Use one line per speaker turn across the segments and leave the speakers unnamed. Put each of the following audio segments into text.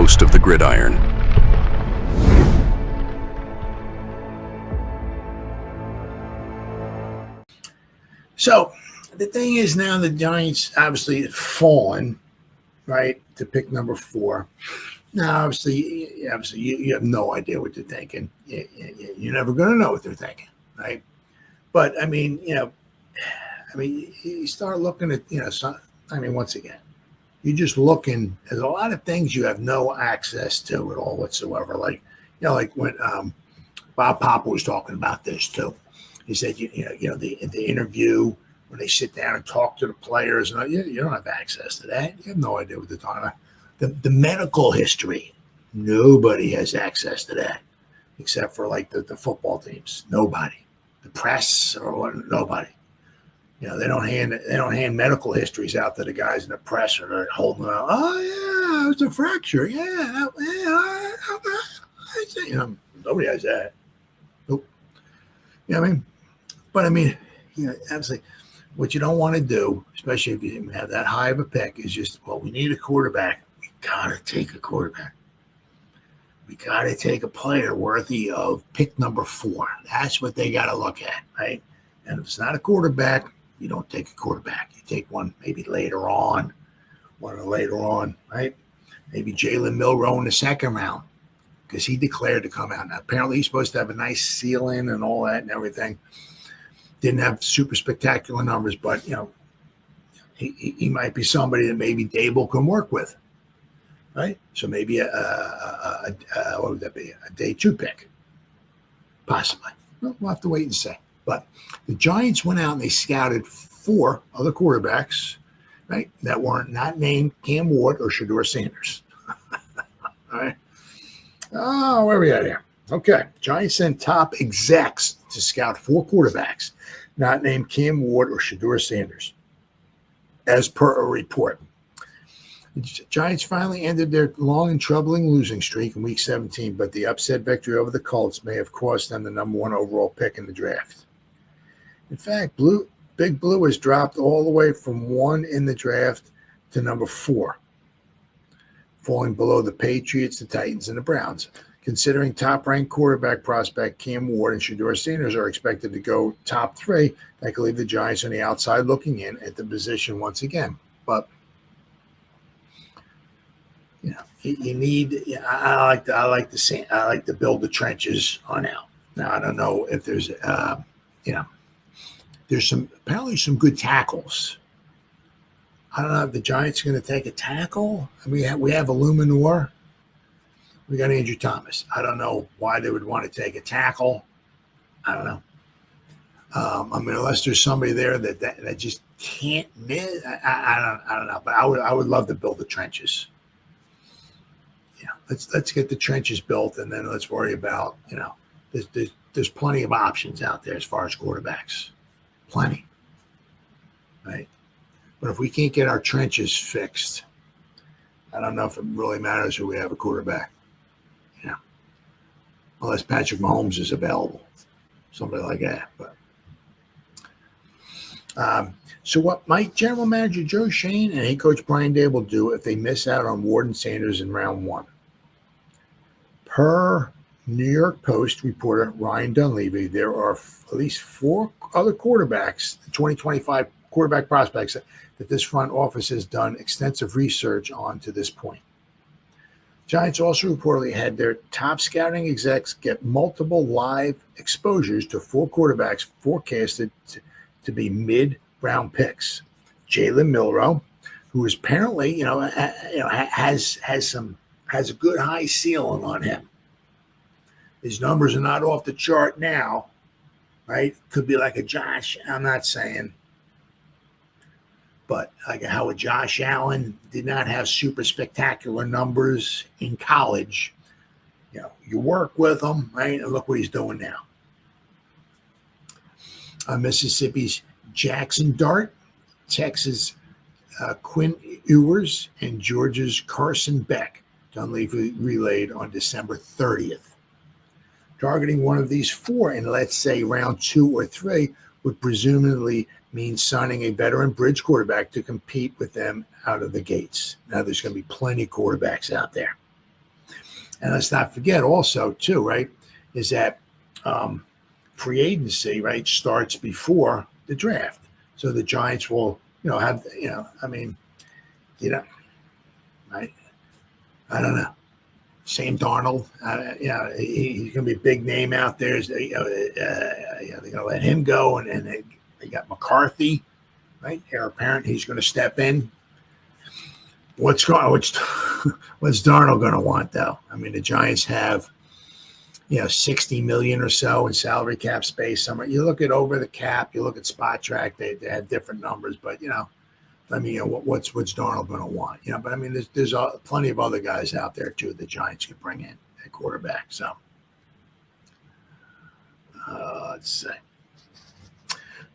host of the Gridiron.
So the thing is now the Giants obviously have fallen, right, to pick number 4. Now, obviously you have no idea what they're thinking. You're never going to know what they're thinking, right? But, I mean, you start looking at, once again, you're just looking at a lot of things you have no access to at all whatsoever. Like when Bob Papa was talking about this too. He said, the interview when they sit down and talk to the players, and you don't have access to that. You have no idea what they're talking about. The medical history, nobody has access to that, except for like the football teams. Nobody, the press or nobody. They don't hand medical histories out to the guys in the press, or they're holding them out. Oh yeah, it was a fracture. Yeah. Nobody has that. Nope. But obviously, what you don't want to do, especially if you have that high of a pick, is just, we need a quarterback. We gotta take a quarterback. We gotta take a player worthy of pick number 4. That's what they gotta look at, right? And if it's not a quarterback, you don't take a quarterback. You take one maybe later on, right? Maybe Jalen Milroe in the second round, because he declared to come out. Now, apparently he's supposed to have a nice ceiling and all that and everything. Didn't have super spectacular numbers, but, he might be somebody that maybe Daboll can work with, right? So maybe what would that be? A day 2 pick, possibly. We'll have to wait and see. But the Giants went out and they scouted 4 other quarterbacks, right, that weren't not named Cam Ward or Shedeur Sanders. All right. Oh, where are we at here? Okay. Giants sent top execs to scout 4 quarterbacks not named Cam Ward or Shedeur Sanders, as per a report. The Giants finally ended their long and troubling losing streak in Week 17, but the upset victory over the Colts may have cost them the number 1 overall pick in the draft. In fact, Big Blue has dropped all the way from 1 in the draft to number 4, falling below the Patriots, the Titans, and the Browns. Considering top-ranked quarterback prospect Cam Ward and Shedeur Sanders are expected to go top 3, that could leave the Giants on the outside looking in at the position once again. But you need. I like to build the trenches on out. Now I don't know if there's there's apparently some good tackles. I don't know if the Giants are going to take a tackle. We have Illuminor. We got Andrew Thomas. I don't know why they would want to take a tackle. I don't know. Unless there's somebody there that just can't miss. I don't know. But I would love to build the trenches. Let's get the trenches built, and then let's worry about there's plenty of options out there as far as quarterbacks, plenty, right? But if we can't get our trenches fixed, I don't know if it really matters who we have a quarterback. Unless Patrick Mahomes is available, somebody like that. But so what might General Manager Joe Schoen and head coach Brian Daboll do if they miss out on Ward and Sanders in round 1? Per New York Post reporter Ryan Dunleavy, there are at least 4 other quarterbacks, 2025 quarterback prospects, that this front office has done extensive research on to this point. Giants also reportedly had their top scouting execs get multiple live exposures to 4 quarterbacks forecasted to be mid-round picks. Jalen Milroe, who is apparently, has a good high ceiling on him. His numbers are not off the chart now, right? Could be like a Josh. I'm not saying. But like how a Josh Allen did not have super spectacular numbers in college. You work with him, right? And look what he's doing now. Mississippi's Jackson Dart, Texas' Quinn Ewers, and Georgia's Carson Beck, Dunleavy relayed on December 30th. Targeting one of these 4 in, let's say, round 2 or 3 would presumably mean signing a veteran bridge quarterback to compete with them out of the gates. Now, there's going to be plenty of quarterbacks out there. And let's not forget also, too, right, is that free agency, right, starts before the draft. So the Giants will, have, right? I don't know. Sam Darnold, he's going to be a big name out there. They're going to let him go, and they got McCarthy, right? Heir apparent, he's going to step in. What's Darnold going to want, though? I mean, the Giants have, $60 million or so in salary cap space. Somewhere you look at over the cap, you look at Spot Track, they have different numbers, but what's Darnold going to want? But I mean, there's plenty of other guys out there too the Giants could bring in at quarterback. So let's see.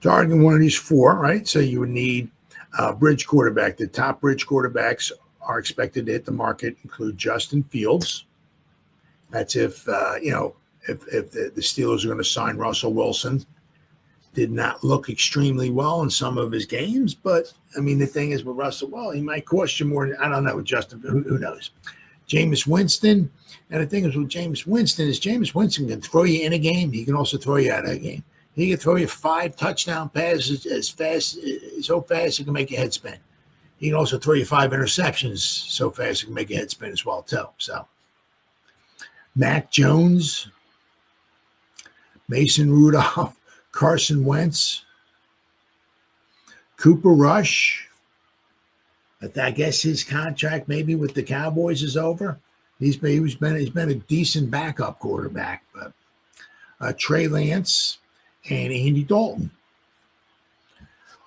Targeting one of these four, right? So you would need bridge quarterback. The top bridge quarterbacks are expected to hit the market include Justin Fields. That's if the Steelers are going to sign Russell Wilson. Did not look extremely well in some of his games, but I mean, the thing is with Russell, well, he might cost you more. I don't know, Justin, who knows? Jameis Winston. And the thing is with Jameis Winston can throw you in a game. He can also throw you out of a game. He can throw you 5 touchdown passes so fast it can make your head spin. He can also throw you 5 interceptions so fast it can make your head spin as well, too. So, Mac Jones, Mason Rudolph, Carson Wentz, Cooper Rush. I guess his contract maybe with the Cowboys is over. He's been a decent backup quarterback, but Trey Lance and Andy Dalton.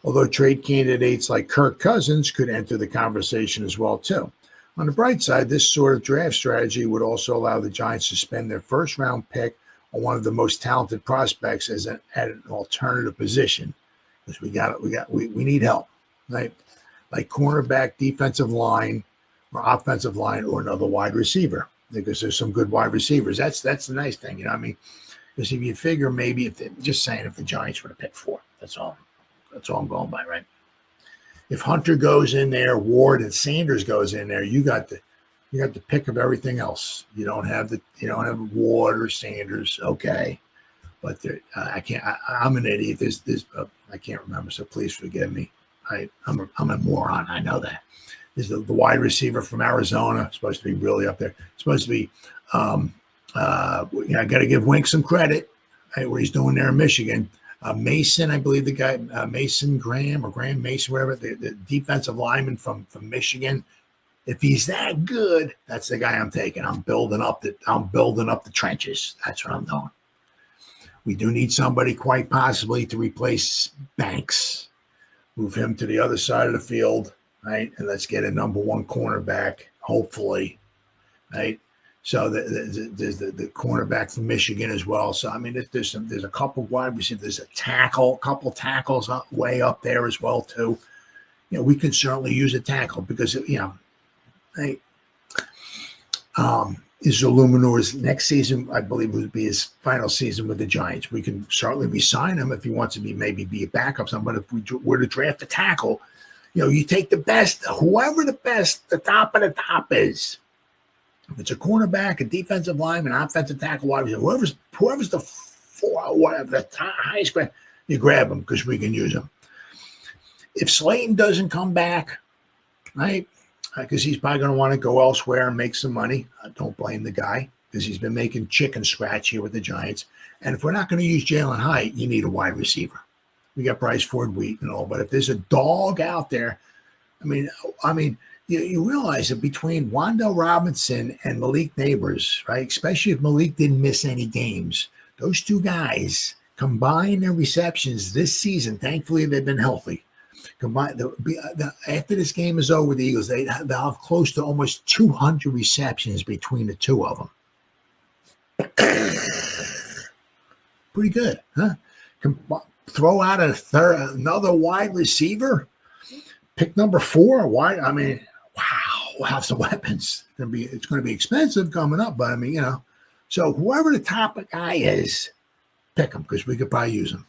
Although trade candidates like Kirk Cousins could enter the conversation as well too. On the bright side, this sort of draft strategy would also allow the Giants to spend their first round pick on one of the most talented prospects at an alternative position, because we need help, right? Like cornerback, defensive line, or offensive line, or another wide receiver, because there's some good wide receivers. That's the nice thing, what I mean? Because if you figure maybe if the Giants were to pick 4, that's all I'm going by, right? If Hunter goes in there, Ward and Sanders goes in there, you got the pick of everything else. You don't have Ward or Sanders, okay? But I'm an idiot. I can't remember, so please forgive me. I'm a moron. I know that. This is the wide receiver from Arizona, supposed to be really up there. Supposed to be. I got to give Wink some credit. Right, what he's doing there in Michigan. Mason, I believe the guy, Mason Graham or Graham Mason, whatever, the defensive lineman from Michigan. If he's that good, that's the guy I'm taking. I'm building up the trenches. That's what I'm doing. We do need somebody quite possibly to replace Banks. Move him to the other side of the field, right? And let's get a number 1 cornerback, hopefully, right? So there's the cornerback from Michigan as well. So I mean, there's a couple wide receivers, there's a couple tackles way up there as well too. We can certainly use a tackle because right. Is Illuminor's next season, I believe, would be his final season with the Giants. We can certainly re-sign him if he wants to be a backup. But if we were to draft a tackle, you take the best, whoever the top of the top is. If it's a cornerback, a defensive lineman, an offensive tackle, whoever's the highest grade, you grab them because we can use them. If Slayton doesn't come back, right, because he's probably going to want to go elsewhere and make some money. I don't blame the guy because he's been making chicken scratch here with the Giants. And if we're not going to use Jalen Hyatt, you need a wide receiver. We got Bryce Ford Wheat and all, but if there's a dog out there, I mean, you realize that between Wan'Dale Robinson and Malik Neighbors, right, especially if Malik didn't miss any games, those 2 guys combine their receptions this season. Thankfully, they've been healthy. After this game is over with the Eagles, they'll have close to almost 200 receptions between the 2 of them. Pretty good, huh? Throw out another wide receiver, pick number 4. Wide. I mean, wow, we'll have some weapons. It's going to be expensive coming up, but I mean, so whoever the top guy is, pick him because we could probably use him.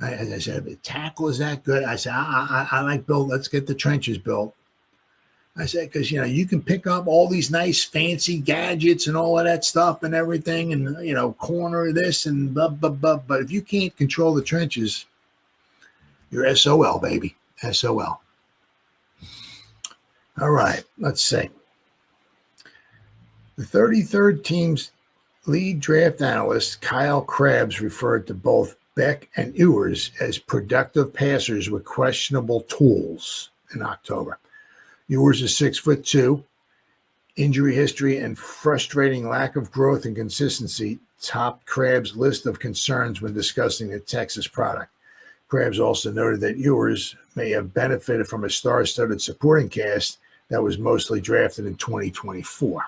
As I said, if the tackle is that good, I said, I like build. Let's get the trenches built. I said, because, you can pick up all these nice fancy gadgets and all of that stuff and everything and, corner this and blah, blah, blah. But if you can't control the trenches, you're SOL, baby. SOL. All right, let's see. The 33rd team's lead draft analyst, Kyle Krabs, referred to both Beck and Ewers as productive passers with questionable tools in October. Ewers is 6'2", injury history and frustrating lack of growth and consistency topped Krabs' list of concerns when discussing the Texas product. Krabs also noted that Ewers may have benefited from a star-studded supporting cast that was mostly drafted in 2024.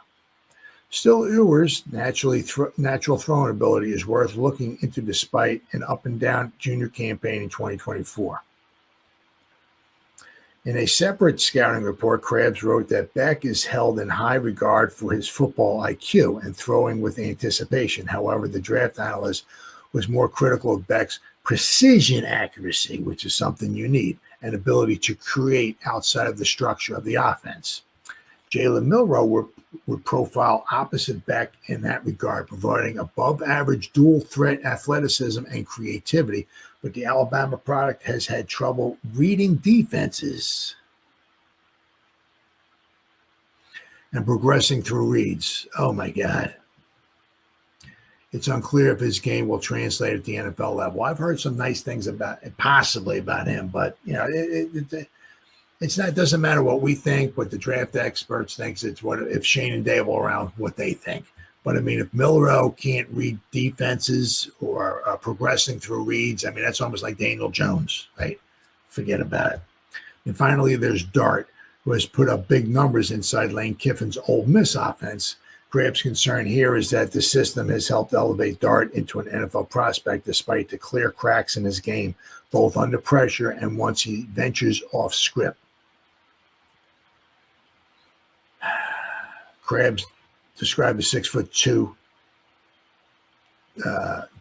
Still, Ewers' natural throwing ability is worth looking into despite an up-and-down junior campaign in 2024. In a separate scouting report, Krabs wrote that Beck is held in high regard for his football IQ and throwing with anticipation. However, the draft analyst was more critical of Beck's precision accuracy, which is something you need, and ability to create outside of the structure of the offense. Jalen Milroe would profile opposite Beck in that regard, providing above-average dual-threat athleticism and creativity, but the Alabama product has had trouble reading defenses and progressing through reads. Oh, my God. It's unclear if his game will translate at the NFL level. I've heard some nice things possibly about him, but, it's not. It doesn't matter what we think, what the draft experts think. It's what if Shane and Daboll around what they think. But I mean, if Milroe can't read defenses or progressing through reads, I mean, that's almost like Daniel Jones, right? Forget about it. And finally, there's Dart, who has put up big numbers inside Lane Kiffin's Ole Miss offense. Krabs' concern here is that the system has helped elevate Dart into an NFL prospect despite the clear cracks in his game, both under pressure and once he ventures off script. Krabs described the 6'2"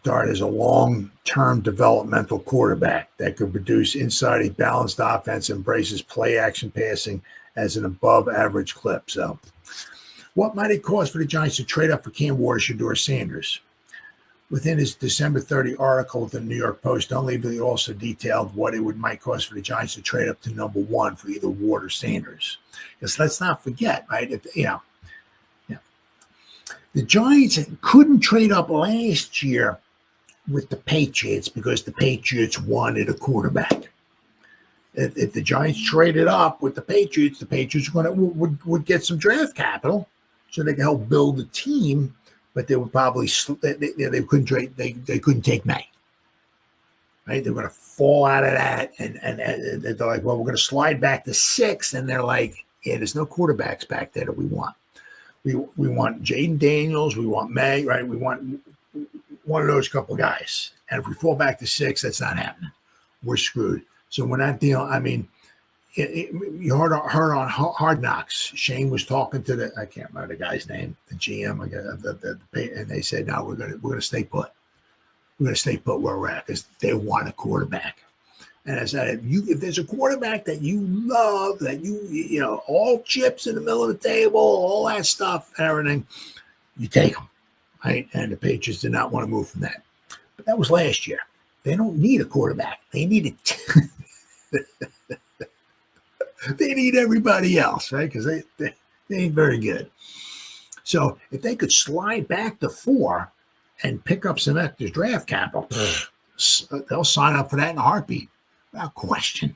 Dart as a long-term developmental quarterback that could produce inside a balanced offense, embraces play-action passing as an above-average clip. So, what might it cost for the Giants to trade up for Cam Ward or Shedeur Sanders? Within his December 30 article with the New York Post, Dunleavy also detailed what it might cost for the Giants to trade up to number one for either Ward or Sanders. Because let's not forget, right? The Giants couldn't trade up last year with the Patriots because the Patriots wanted a quarterback. If the Giants traded up with the Patriots would get some draft capital so they could help build a team, but they would probably they couldn't trade. They couldn't take May. Right? They're going to fall out of that, and they're like, well, we're going to slide back to 6, and they're like, yeah, there's no quarterbacks back there that we want. We want Jaden Daniels. We want May, right? We want one of those couple guys. And if we fall back to 6, that's not happening. We're screwed. So when that deal, I mean, you heard on Hard Knocks, Shane was talking to I can't remember the guy's name, the GM, and they said, no, we're gonna stay put. We're gonna stay put where we're at because they want a quarterback. And I said, if there's a quarterback that you love, that you all chips in the middle of the table, all that stuff, everything, you take them, right? And the Patriots did not want to move from that. But that was last year. They don't need a quarterback. They need they need everybody else, right? Because they ain't very good. So if they could slide back to 4 and pick up some extra draft capital, they'll sign up for that in a heartbeat. Without question.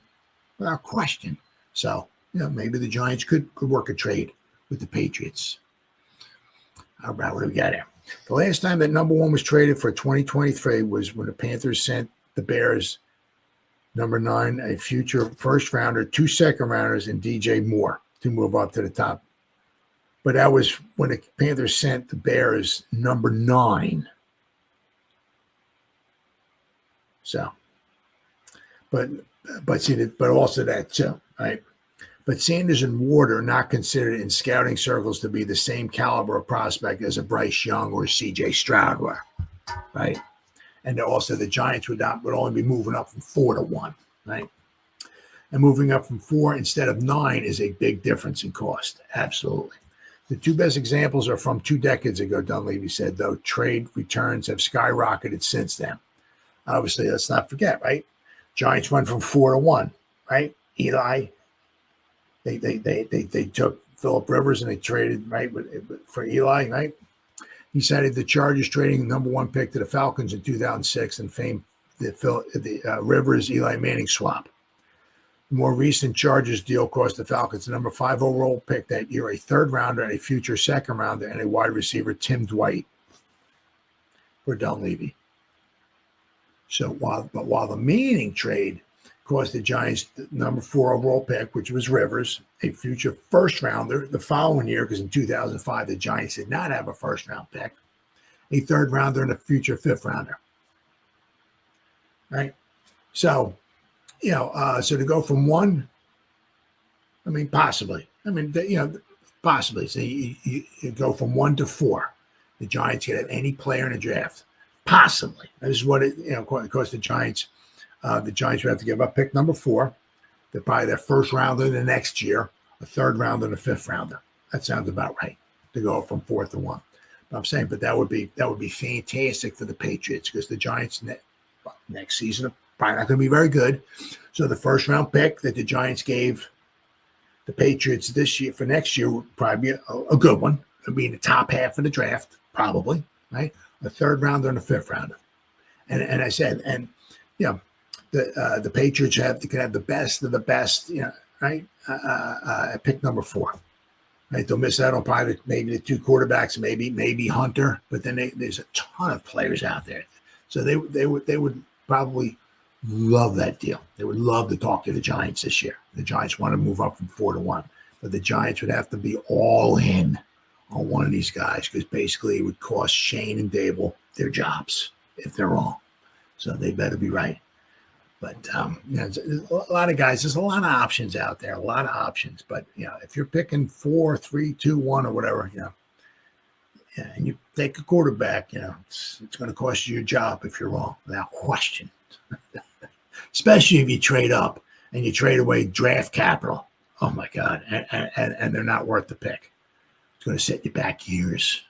So, maybe the Giants could work a trade with the Patriots. All right, what do we got here? The last time that number 1 was traded for 2023 was when the Panthers sent the Bears number 9, a future first rounder, 2 second rounders, and DJ Moore to move up to the top. But that was when the Panthers sent the Bears number 9. So, but also that too, right? But Sanders and Ward are not considered in scouting circles to be the same caliber of prospect as a Bryce Young or C.J. Stroud were, right? And also the Giants would only be moving up from 4 to 1, right? And moving up from 4 instead of 9 is a big difference in cost. Absolutely. The two best examples are from 2 decades ago, Dunleavy said, though trade returns have skyrocketed since then. Obviously, let's not forget, right? Giants went from 4 to 1, right? Eli, they took Phillip Rivers and they traded, right, for Eli, right? He cited the Chargers trading the number 1 pick to the Falcons in 2006 and famed the Rivers Eli Manning swap. The more recent Chargers deal cost the Falcons the number 5 overall pick that year, a 3rd rounder, and a future 2nd rounder, and a wide receiver, Tim Dwight, for Dunleavy. So while the Manning trade cost the Giants the number 4 overall pick, which was Rivers, a future 1st rounder the following year, because in 2005 the Giants did not have a 1st round pick, a 3rd rounder, and a future 5th rounder. Right? So, so to go from 1, I mean, possibly. I mean, possibly. So you go from 1 to 4. The Giants could have any player in the draft. Possibly. That is what it cost the Giants. The Giants would have to give up pick number 4. They're probably their 1st rounder the next year, a 3rd rounder, and a 5th rounder. That sounds about right to go from 4 to 1. But I'm saying, but that would be fantastic for the Patriots because the Giants next season are probably not going to be very good. So the 1st round pick that the Giants gave the Patriots this year for next year would probably be a good one. It'll be in the top half of the draft, probably, right? A 3rd rounder and a 5th rounder. And I said, the Patriots can have the best of the best, right? At pick number 4. Right? They'll miss out on probably maybe the 2 quarterbacks, maybe Hunter, but then there's a ton of players out there. So they would probably love that deal. They would love to talk to the Giants this year. The Giants want to move up from 4 to 1, but the Giants would have to be all in on one of these guys because basically it would cost Shane and Daboll their jobs if they're wrong. So they better be right. But there's a lot of guys. There's a lot of options out there. A lot of options. But if you're picking 4, 3, 2, 1, or whatever, and you take a quarterback, it's going to cost you your job if you're wrong, without question. Especially if you trade up and you trade away draft capital. Oh my God! And they're not worth the pick. It's going to set you back years.